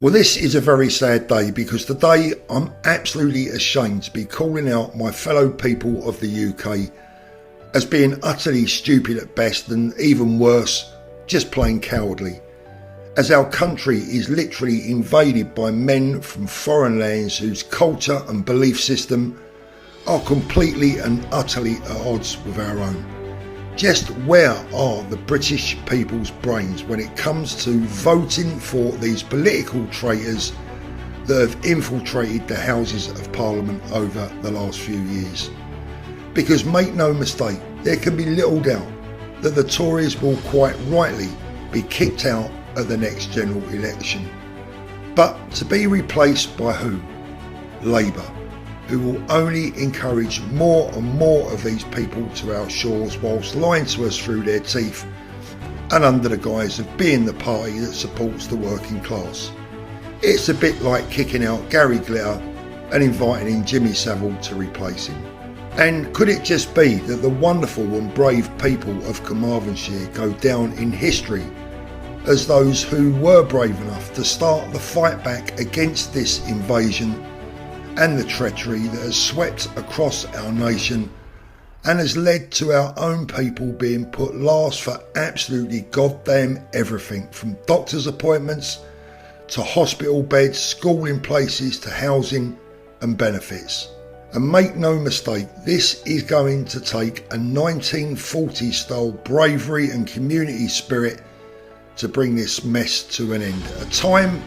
Well, this is a very sad day because today I'm absolutely ashamed to be calling out my fellow people of the UK as being utterly stupid at best and even worse, just plain cowardly, as our country is literally invaded by men from foreign lands whose culture and belief system are completely and utterly at odds with our own. Just where are the British people's brains when it comes to voting for these political traitors that have infiltrated the Houses of Parliament over the last few years? Because make no mistake, there can be little doubt that the Tories will quite rightly be kicked out at the next general election. But to be replaced by who? Labour, who will only encourage more and more of these people to our shores whilst lying to us through their teeth and under the guise of being the party that supports the working class. It's a bit like kicking out Gary Glitter and inviting in Jimmy Savile to replace him. And could it just be that the wonderful and brave people of Carmarthenshire go down in history as those who were brave enough to start the fight back against this invasion and the treachery that has swept across our nation and has led to our own people being put last for absolutely goddamn everything, from doctor's appointments to hospital beds, schooling places to housing and benefits. And make no mistake, this is going to take a 1940s style bravery and community spirit to bring this mess to an end. A time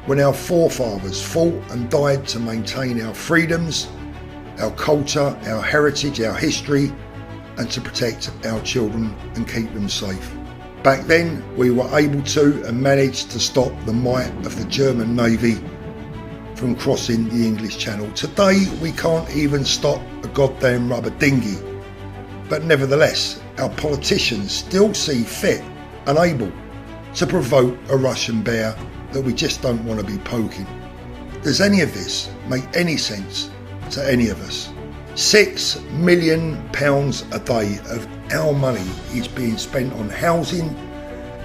when our forefathers fought and died to maintain our freedoms, our culture, our heritage, our history, and to protect our children and keep them safe. Back then, we were able to and managed to stop the might of the German Navy from crossing the English Channel. Today, we can't even stop a goddamn rubber dinghy. But nevertheless, our politicians still see fit and able to provoke a Russian bear that we just don't want to be poking. Does any of this make any sense to any of us? £6 million a day of our money is being spent on housing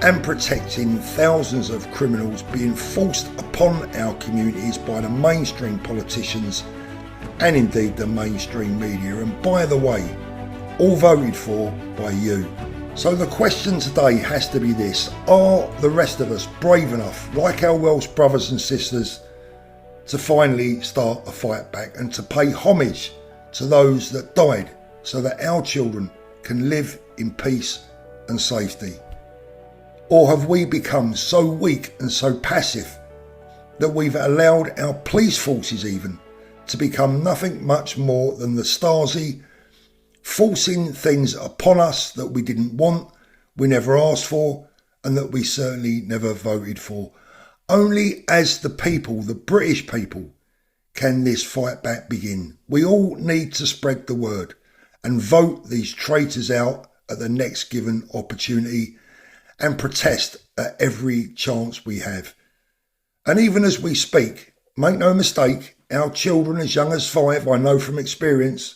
and protecting thousands of criminals being forced upon our communities by the mainstream politicians and indeed the mainstream media, and by the way, all voted for by you. So the question today has to be this: are the rest of us brave enough, like our Welsh brothers and sisters, to finally start a fight back and to pay homage to those that died so that our children can live in peace and safety? Or have we become so weak and so passive that we've allowed our police forces even to become nothing much more than the Stasi, forcing things upon us that we didn't want, we never asked for, and that we certainly never voted for? Only as the people, the British people, can this fight back begin. We all need to spread the word and vote these traitors out at the next given opportunity and protest at every chance we have. And even as we speak, make no mistake, our children as young as 5, I know from experience,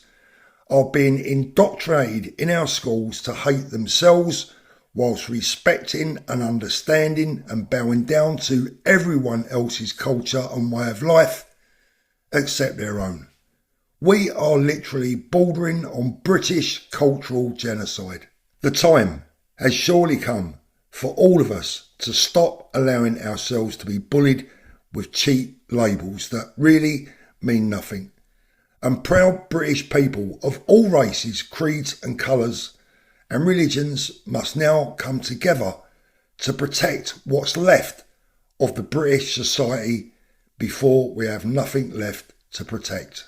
are being indoctrinated in our schools to hate themselves whilst respecting and understanding and bowing down to everyone else's culture and way of life except their own. We are literally bordering on British cultural genocide. The time has surely come for all of us to stop allowing ourselves to be bullied with cheap labels that really mean nothing. And proud British people of all races, creeds and colours and religions must now come together to protect what's left of the British society before we have nothing left to protect.